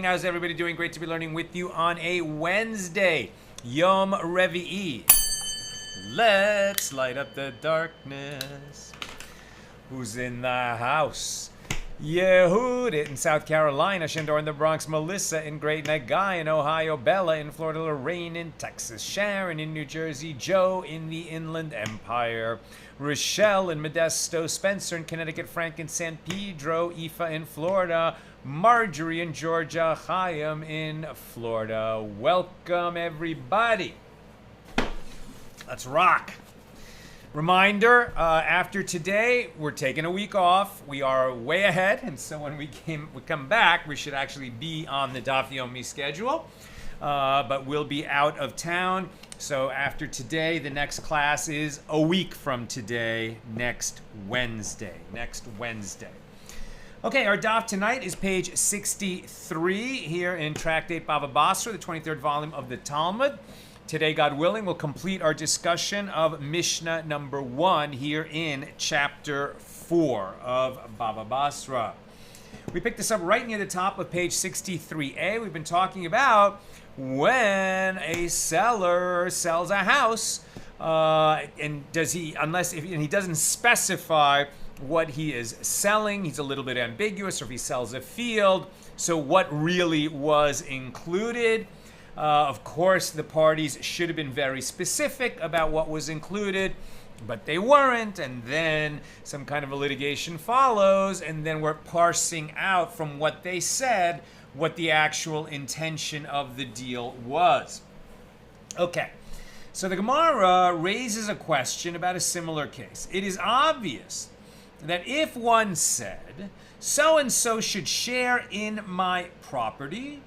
How's everybody doing? Great to be learning with you on a Wednesday, Yom Revi'i. Let's light up the darkness. Who's in the house? Yehudit in South Carolina, Shandor in the Bronx, Melissa in Great Neck, Guy in Ohio, Bella in Florida, Lorraine in Texas, Sharon in New Jersey, Joe in the Inland Empire, Rochelle in Modesto, Spencer in Connecticut, Frank in San Pedro, Aoife in Florida, Marjorie in Georgia, Chaim in Florida. Welcome, everybody. Let's rock. Reminder, after today, we're taking a week off. We are way ahead, and so when we come back, we should actually be on the Daf Yomi schedule, but we'll be out of town. So after today, the next class is a week from today, next Wednesday. Okay, our Daf tonight is page 63 here in Tractate Bava Basra, the 23rd volume of the Talmud. Today, God willing, we'll complete our discussion of Mishna number 1 here in chapter 4 of Bava Basra. We picked this up right near the top of page 63a. We've been talking about when a seller sells a house, and he doesn't specify what he is selling, he's a little bit ambiguous, or if he sells a field, so what really was included. Of course, the parties should have been very specific about what was included, but they weren't, and then some kind of a litigation follows, and then we're parsing out from what they said what the actual intention of the deal was. Okay, so the Gemara raises a question about a similar case. It is obvious that if one said, so-and-so should share in my property,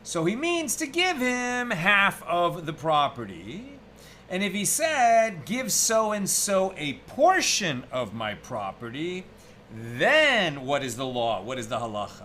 so he means to give him half of the property. And if he said, give so-and-so a portion of my property, then what is the law? What is the halacha?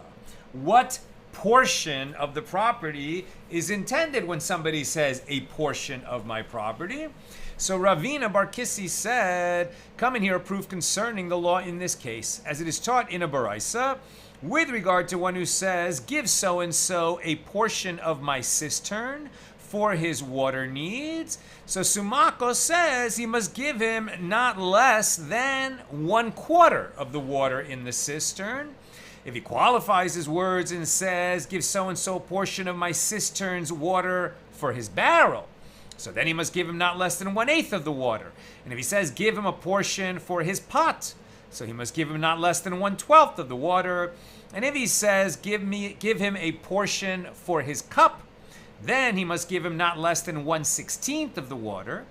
What portion of the property is intended when somebody says a portion of my property? So Ravina Bar Kissi said, come and hear a proof concerning the law in this case, as it is taught in a baraisa, with regard to one who says, give so-and-so a portion of my cistern for his water needs. So Sumako says he must give him not less than 1/4 of the water in the cistern. If he qualifies his words and says, give so-and-so a portion of my cistern's water for his barrel, so then he must give him not less than 1/8 of the water. And if he says, give him a portion for his pot, so he must give him not less than 1/12 of the water. And if he says, give him a portion for his cup, then he must give him not less than 1/16 of the water.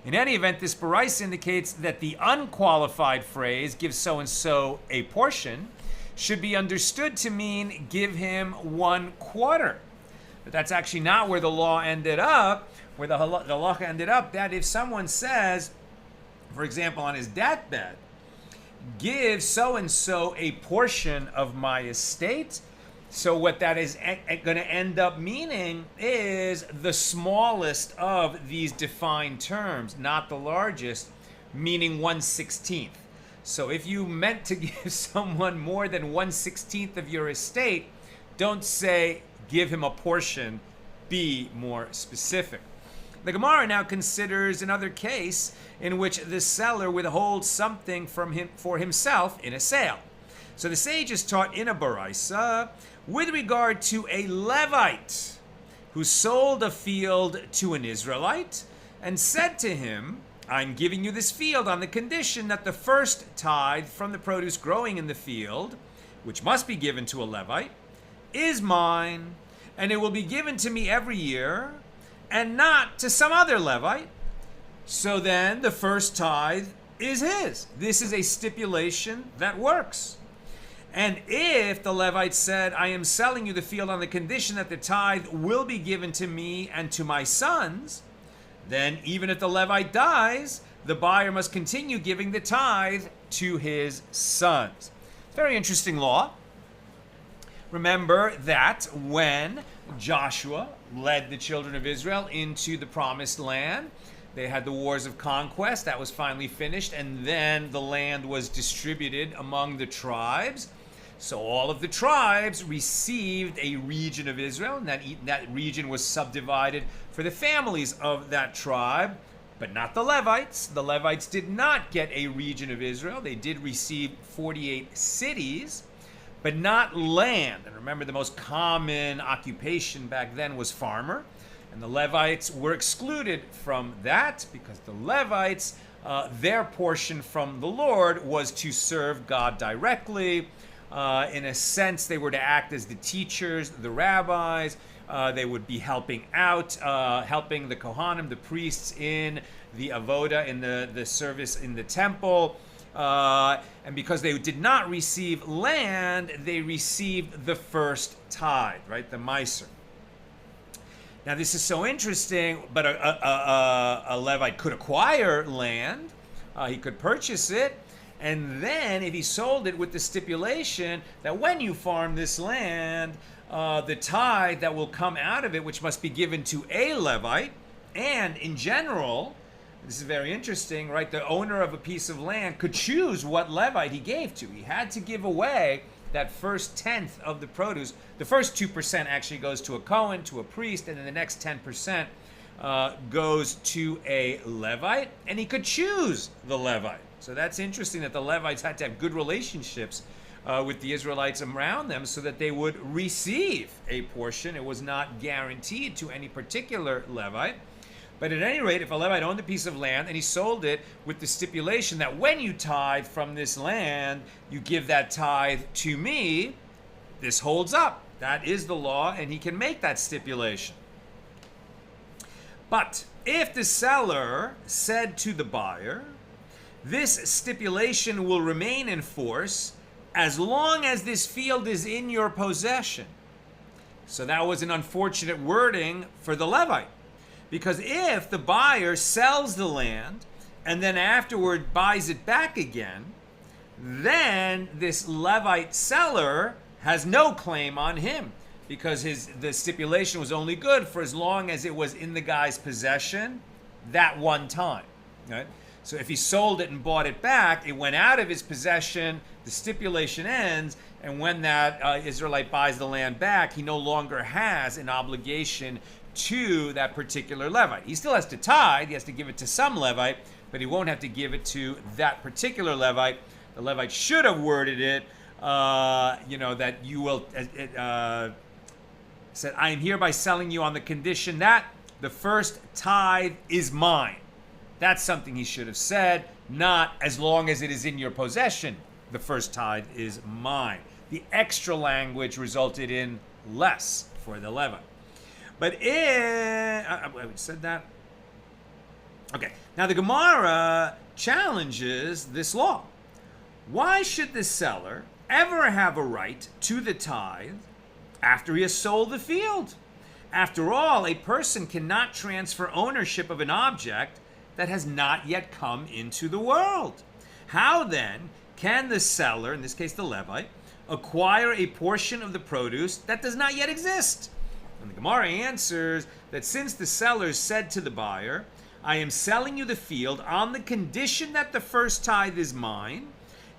In any event, this baraisa indicates that the unqualified phrase, give so-and-so a portion, should be understood to mean give him 1/4. But that's actually not where the law ended up. Where the halacha ended up, that if someone says, for example, on his deathbed, give so-and-so a portion of my estate, so what that is going to end up meaning is the smallest of these defined terms, not the largest, meaning 1/16. So if you meant to give someone more than 1/16 of your estate, don't say give him a portion, be more specific. The Gemara now considers another case in which the seller withholds something from him for himself in a sale. So the sages taught in a baraisa with regard to a Levite who sold a field to an Israelite and said to him, I'm giving you this field on the condition that the first tithe from the produce growing in the field, which must be given to a Levite, is mine, and it will be given to me every year, and not to some other Levite. So then the first tithe is his. This is a stipulation that works. And if the Levite said, I am selling you the field on the condition that the tithe will be given to me and to my sons, then even if the Levite dies, the buyer must continue giving the tithe to his sons. Very interesting law. Remember that when Joshua led the children of Israel into the promised land, they had the wars of conquest. That was finally finished, and then the land was distributed among the tribes. So all of the tribes received a region of Israel, and that region was subdivided for the families of that tribe, but not the Levites. The Levites did not get a region of Israel. They did receive 48 cities, but not land. And remember, the most common occupation back then was farmer, and the Levites were excluded from that because the Levites, their portion from the Lord was to serve God directly. In a sense, they were to act as the teachers, the rabbis. They would be helping out, helping the Kohanim, the priests, in the avoda, in the service in the temple. And because they did not receive land, they received the first tithe, right? The Meiser. Now, this is so interesting, but a Levite could acquire land. He could purchase it. And then if he sold it with the stipulation that when you farm this land, the tithe that will come out of it, which must be given to a Levite, and in general, this is very interesting, right? The owner of a piece of land could choose what Levite he gave to. He had to give away that first tenth of the produce. The first 2% actually goes to a Cohen, to a priest, and then the next 10% goes to a Levite, and he could choose the Levite. So that's interesting that the Levites had to have good relationships with the Israelites around them so that they would receive a portion. It was not guaranteed to any particular Levite. But at any rate, if a Levite owned a piece of land and he sold it with the stipulation that when you tithe from this land, you give that tithe to me, this holds up. That is the law, and he can make that stipulation. But if the seller said to the buyer, this stipulation will remain in force as long as this field is in your possession. So that was an unfortunate wording for the Levite. Because if the buyer sells the land and then afterward buys it back again, then this Levite seller has no claim on him, because the stipulation was only good for as long as it was in the guy's possession that one time. Right? So if he sold it and bought it back, it went out of his possession, the stipulation ends, and when that Israelite buys the land back, he no longer has an obligation to that particular Levite. He still has to tithe, he has to give it to some Levite, but he won't have to give it to that particular Levite. The Levite should have worded it, that you will, said, I am hereby selling you on the condition that the first tithe is mine. That's something he should have said, not as long as it is in your possession, the first tithe is mine. The extra language resulted in less for the Levite. But I said that. Okay, now the Gemara challenges this law. Why should the seller ever have a right to the tithe after he has sold the field? After all, a person cannot transfer ownership of an object that has not yet come into the world. How then can the seller, in this case the Levite, acquire a portion of the produce that does not yet exist? And the Gemara answers that since the seller said to the buyer, I am selling you the field on the condition that the first tithe is mine,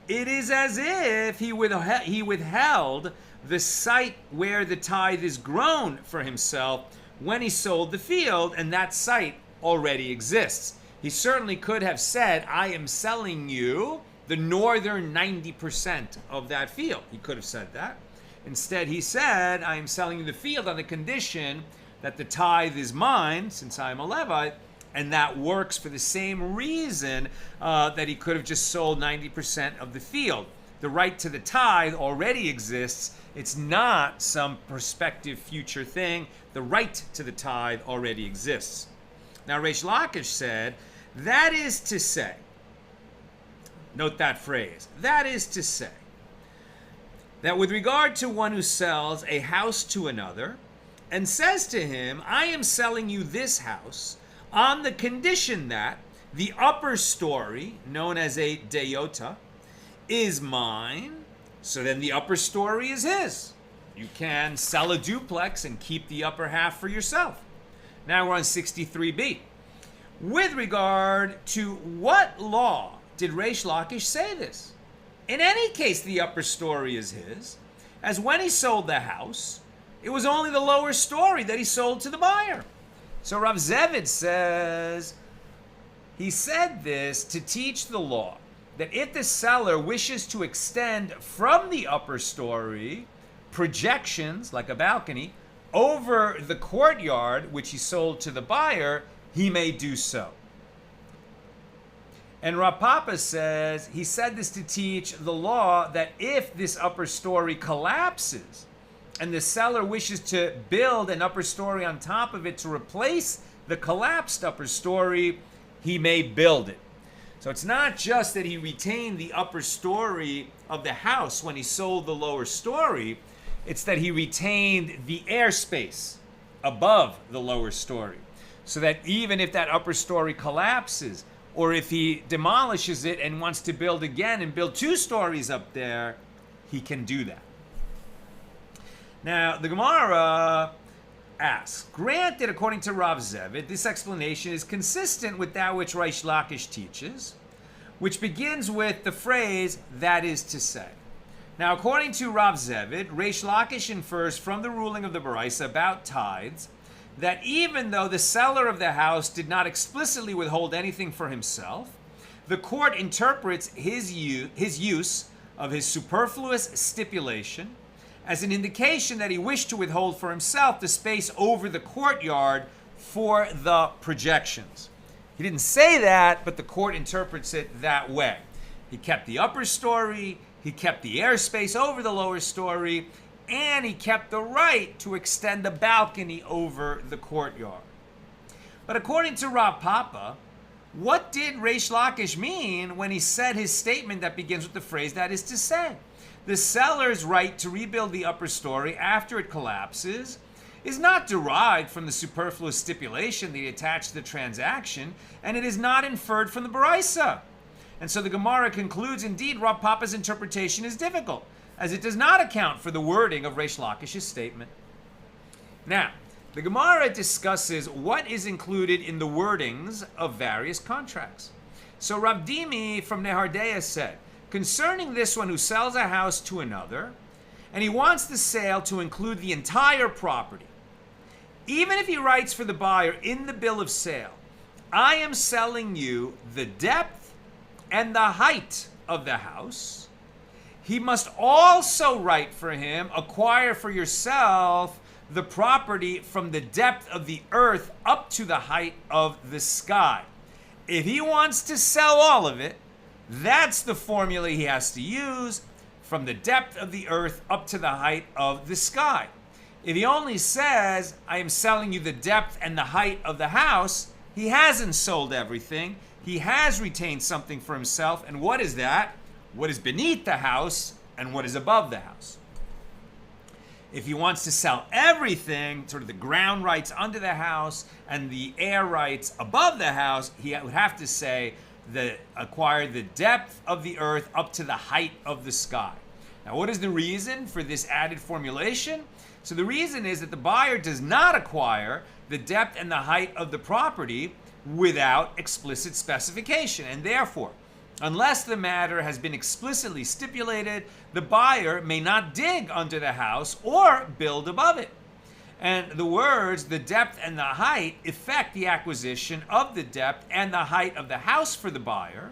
it is as if he withheld the site where the tithe is grown for himself when he sold the field, and that site already exists. He certainly could have said, I am selling you the northern 90% of that field. He could have said that. Instead, he said, I am selling you the field on the condition that the tithe is mine, since I am a Levite, and that works for the same reason that he could have just sold 90% of the field. The right to the tithe already exists. It's not some prospective future thing. The right to the tithe already exists. Now, Reish Lakish said, that is to say, note that phrase, that is to say, that with regard to one who sells a house to another and says to him, I am selling you this house on the condition that the upper story, known as a deyota, is mine, so then the upper story is his. You can sell a duplex and keep the upper half for yourself. Now we're on 63b. With regard to what law did Reish Lakish say this? In any case, the upper story is his, as when he sold the house, it was only the lower story that he sold to the buyer. So Rav Zevid says, he said this to teach the law that if the seller wishes to extend from the upper story projections, like a balcony, over the courtyard, which he sold to the buyer, he may do so. And Rav Papa says, he said this to teach the law that if this upper story collapses and the seller wishes to build an upper story on top of it to replace the collapsed upper story, he may build it. So it's not just that he retained the upper story of the house when he sold the lower story, it's that he retained the airspace above the lower story. So that even if that upper story collapses, or if he demolishes it and wants to build again and build 2 stories up there, he can do that. Now, the Gemara asks, granted, according to Rav Zevid, this explanation is consistent with that which Reish Lakish teaches, which begins with the phrase, that is to say. Now, according to Rav Zevid, Reish Lakish infers from the ruling of the Baraisa about tithes that even though the seller of the house did not explicitly withhold anything for himself, the court interprets his use of his superfluous stipulation as an indication that he wished to withhold for himself the space over the courtyard for the projections. He didn't say that, but the court interprets it that way. He kept the upper story, he kept the airspace over the lower story, and he kept the right to extend the balcony over the courtyard. But according to Rav Papa, what did Reish Lakish mean when he said his statement that begins with the phrase, that is to say? The seller's right to rebuild the upper story after it collapses is not derived from the superfluous stipulation that he attached to the transaction, and it is not inferred from the Baraisa. And so the Gemara concludes, indeed, Rav Papa's interpretation is difficult, as it does not account for the wording of Reish Lakish's statement. Now, the Gemara discusses what is included in the wordings of various contracts. So Rav Dimi from Nehardea said, concerning this one who sells a house to another, and he wants the sale to include the entire property, even if he writes for the buyer in the bill of sale, I am selling you the depth and the height of the house, he must also write for him, acquire for yourself the property from the depth of the earth up to the height of the sky. If he wants to sell all of it, that's the formula he has to use, from the depth of the earth up to the height of the sky. If he only says, I am selling you the depth and the height of the house, he hasn't sold everything. He has retained something for himself. And what is that? What is beneath the house and what is above the house. If he wants to sell everything, sort of the ground rights under the house and the air rights above the house, he would have to say acquire the depth of the earth up to the height of the sky. Now, what is the reason for this added formulation? So the reason is that the buyer does not acquire the depth and the height of the property without explicit specification, and therefore, unless the matter has been explicitly stipulated, the buyer may not dig under the house or build above it. And the words, the depth and the height, effect the acquisition of the depth and the height of the house for the buyer,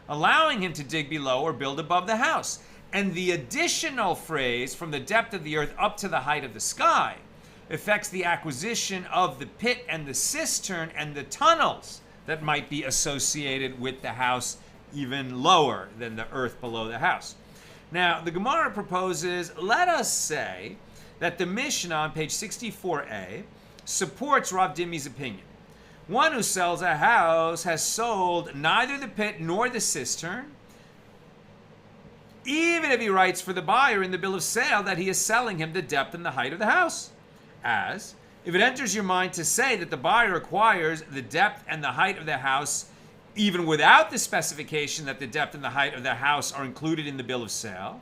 allowing him to dig below or build above the house. And the additional phrase, from the depth of the earth up to the height of the sky, affects the acquisition of the pit and the cistern and the tunnels that might be associated with the house, even lower than the earth below the house. Now, the Gemara proposes, let us say that the Mishna on page 64a supports Rav Dimi's opinion. One who sells a house has sold neither the pit nor the cistern, even if he writes for the buyer in the bill of sale that he is selling him the depth and the height of the house. As, if it enters your mind to say that the buyer acquires the depth and the height of the house even without the specification that the depth and the height of the house are included in the bill of sale,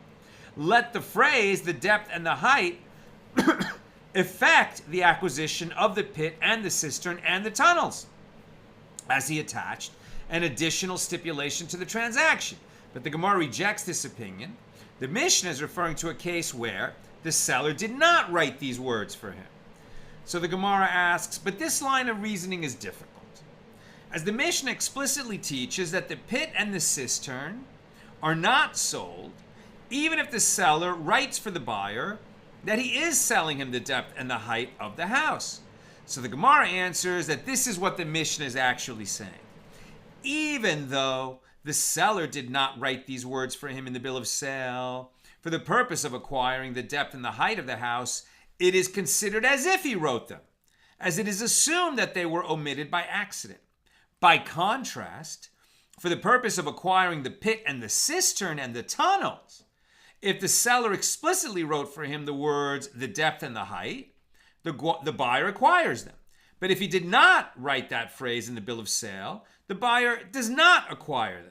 let the phrase, the depth and the height, effect the acquisition of the pit and the cistern and the tunnels, as he attached an additional stipulation to the transaction, But the Gemara rejects this opinion. The Mishna is referring to a case where the seller did not write these words for him. So the Gemara asks, but this line of reasoning is difficult, as the Mishna explicitly teaches that the pit and the cistern are not sold, even if the seller writes for the buyer that he is selling him the depth and the height of the house. So the Gemara answers that this is what the Mishna is actually saying. Even though the seller did not write these words for him in the bill of sale for the purpose of acquiring the depth and the height of the house, it is considered as if he wrote them, as it is assumed that they were omitted by accident. By contrast, for the purpose of acquiring the pit and the cistern and the tunnels, if the seller explicitly wrote for him the words, the depth and the height, the buyer acquires them. But if he did not write that phrase in the bill of sale, the buyer does not acquire them.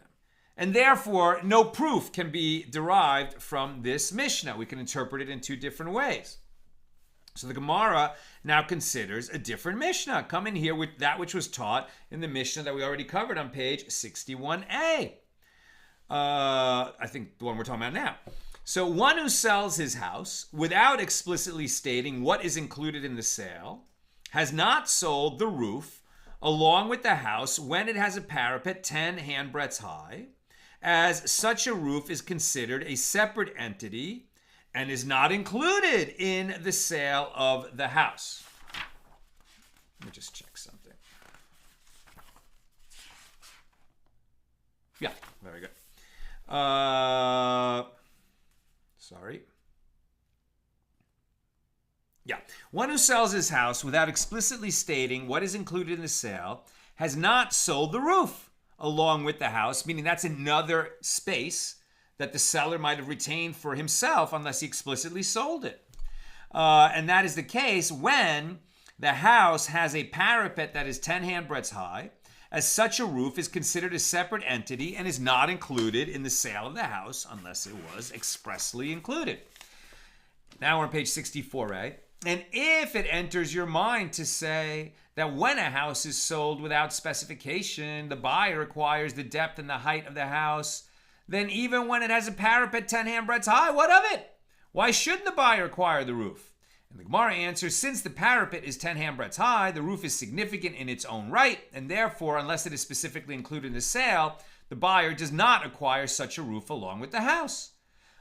And therefore, no proof can be derived from this Mishnah. We can interpret it in two different ways. So the Gemara now considers a different Mishnah. Come in here with that which was taught in the Mishnah that we already covered on page 61a. I think the one we're talking about now. So one who sells his house without explicitly stating what is included in the sale has not sold the roof along with the house when it has a parapet 10 handbreadths high, as such a roof is considered a separate entity and is not included in the sale of the house. Let me just check something. Yeah, very good. Sorry. Yeah. One who sells his house without explicitly stating what is included in the sale has not sold the roof along with the house, meaning that's another space that the seller might have retained for himself unless he explicitly sold it. And that is the case when the house has a parapet that is 10 handbreadths high, as such a roof is considered a separate entity and is not included in the sale of the house unless it was expressly included. Now we're on page 64a. And if it enters your mind to say that when a house is sold without specification, the buyer acquires the depth and the height of the house, then even when it has a parapet 10 handbreadths high, what of it? Why shouldn't the buyer acquire the roof? And the Gemara answers, since the parapet is 10 handbreadths high, the roof is significant in its own right, and therefore, unless it is specifically included in the sale, the buyer does not acquire such a roof along with the house.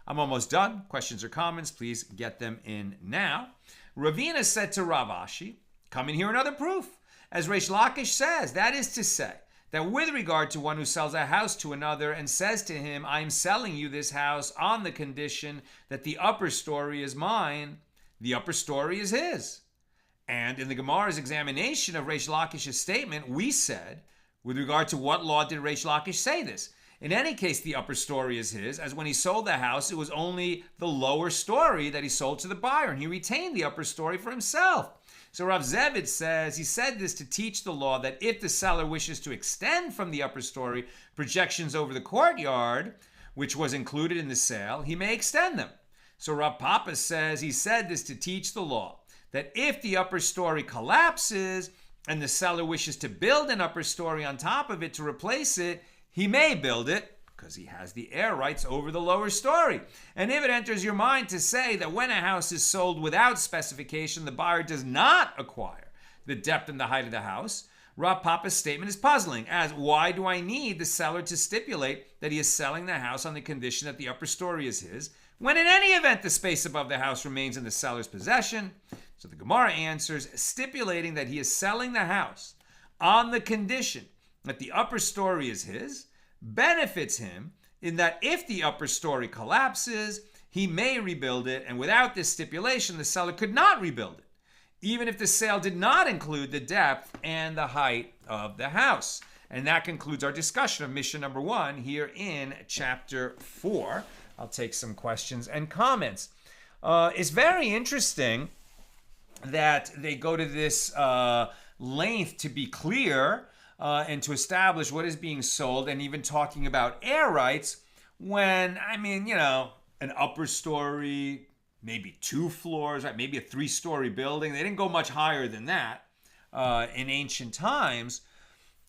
I'm almost done. Questions or comments, please get them in now. Ravina said to Rav Ashi, come in here another proof. As Reish Lakish says, that is to say, that with regard to one who sells a house to another and says to him, I am selling you this house on the condition that the upper story is mine, the upper story is his. And in the Gemara's examination of Reish Lakish's statement, we said, with regard to what law did Reish Lakish say this? In any case, the upper story is his, as when he sold the house, it was only the lower story that he sold to the buyer, and he retained the upper story for himself. So Rav Zevid says, he said this to teach the law that if the seller wishes to extend from the upper story projections over the courtyard, which was included in the sale, he may extend them. So Rav Papa says, he said this to teach the law that if the upper story collapses and the seller wishes to build an upper story on top of it to replace it, he may build it because he has the air rights over the lower story. And if it enters your mind to say that when a house is sold without specification, the buyer does not acquire the depth and the height of the house, Rav Papa's statement is puzzling, as why do I need the seller to stipulate that he is selling the house on the condition that the upper story is his, when in any event the space above the house remains in the seller's possession? So the Gemara answers, stipulating that he is selling the house on the condition that the upper story is his, benefits him in that if the upper story collapses, he may rebuild it, and without this stipulation, the seller could not rebuild it, even if the sale did not include the depth and the height of the house. And that concludes our discussion of Mishnah number 1 here in chapter 4. I'll take some questions and comments. It's very interesting that they go to this length to be clear and to establish what is being sold, and even talking about air rights when, an upper story, maybe 2 floors, right? Maybe a 3-story building. They didn't go much higher than that in ancient times,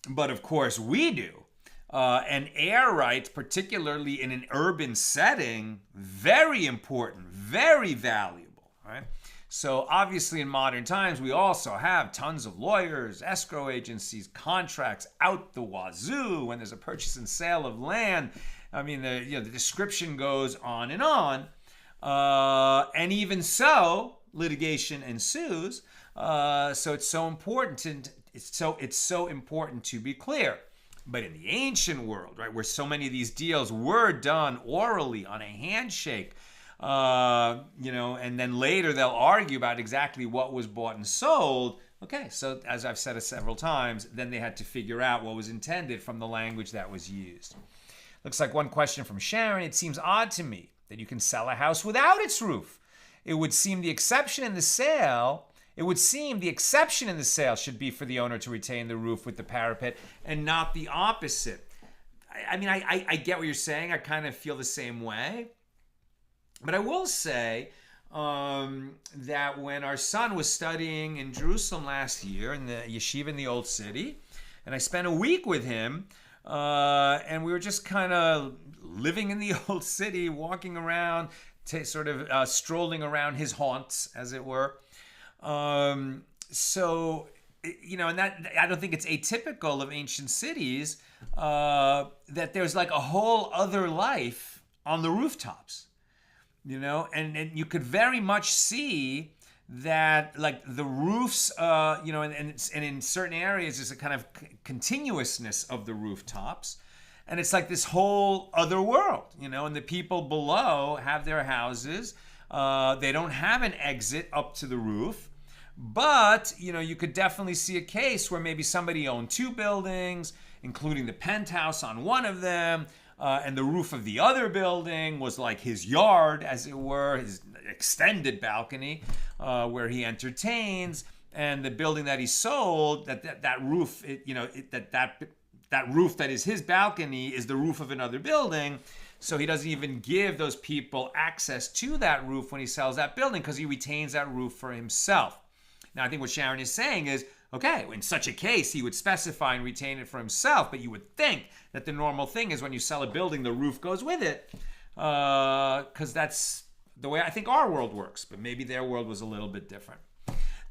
but of course we do. And air rights, particularly in an urban setting, very important, very valuable, right? So obviously in modern times, we also have tons of lawyers, escrow agencies, contracts out the wazoo when there's a purchase and sale of land. I mean, the description goes on. And even so, litigation ensues. So it's so important to be clear. But in the ancient world, right, where so many of these deals were done orally on a handshake, and then later they'll argue about exactly what was bought and sold. Okay, so as I've said it several times, then they had to figure out what was intended from the language that was used. Looks like one question from Sharon. It seems odd to me that you can sell a house without its roof. It would seem the exception in the sale should be for the owner to retain the roof with the parapet and not the opposite. I mean, I get what you're saying. I kind of feel the same way. But I will say that when our son was studying in Jerusalem last year in the yeshiva in the Old City, and I spent a week with him, and we were just kind of living in the Old City, walking around, strolling around his haunts, as it were. And that I don't think it's atypical of ancient cities that there's like a whole other life on the rooftops. And you could very much see that, like, the roofs, and in certain areas there's a kind of continuousness of the rooftops, and it's like this whole other world, and the people below have their houses. They don't have an exit up to the roof, but, you could definitely see a case where maybe somebody owned two buildings, including the penthouse on one of them, and the roof of the other building was like his yard, as it were, his extended balcony, where he entertains. And the building that he sold, that roof, that roof that is his balcony is the roof of another building. So he doesn't even give those people access to that roof when he sells that building, because he retains that roof for himself. Now, I think what Sharon is saying is, okay, in such a case, he would specify and retain it for himself, but you would think that the normal thing is when you sell a building, the roof goes with it, because that's the way I think our world works, but maybe their world was a little bit different.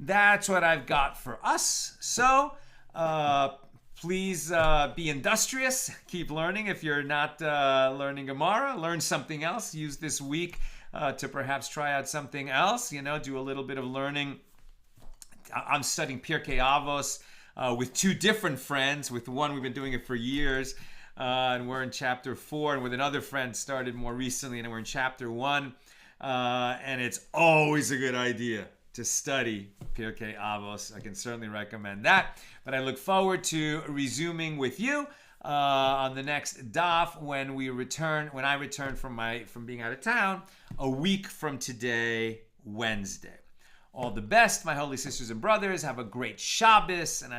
That's what I've got for us. So please be industrious. Keep learning. If you're not learning Gemara, learn something else. Use this week to perhaps try out something else, do a little bit of learning. I'm studying Pirkei Avos with two different friends. With one, we've been doing it for years, and we're in chapter 4. And with another friend, started more recently, and we're in chapter 1. And it's always a good idea to study Pirkei Avos. I can certainly recommend that. But I look forward to resuming with you on the next daf when I return from being out of town a week from today, Wednesday. All the best, my holy sisters and brothers. Have a great Shabbos, and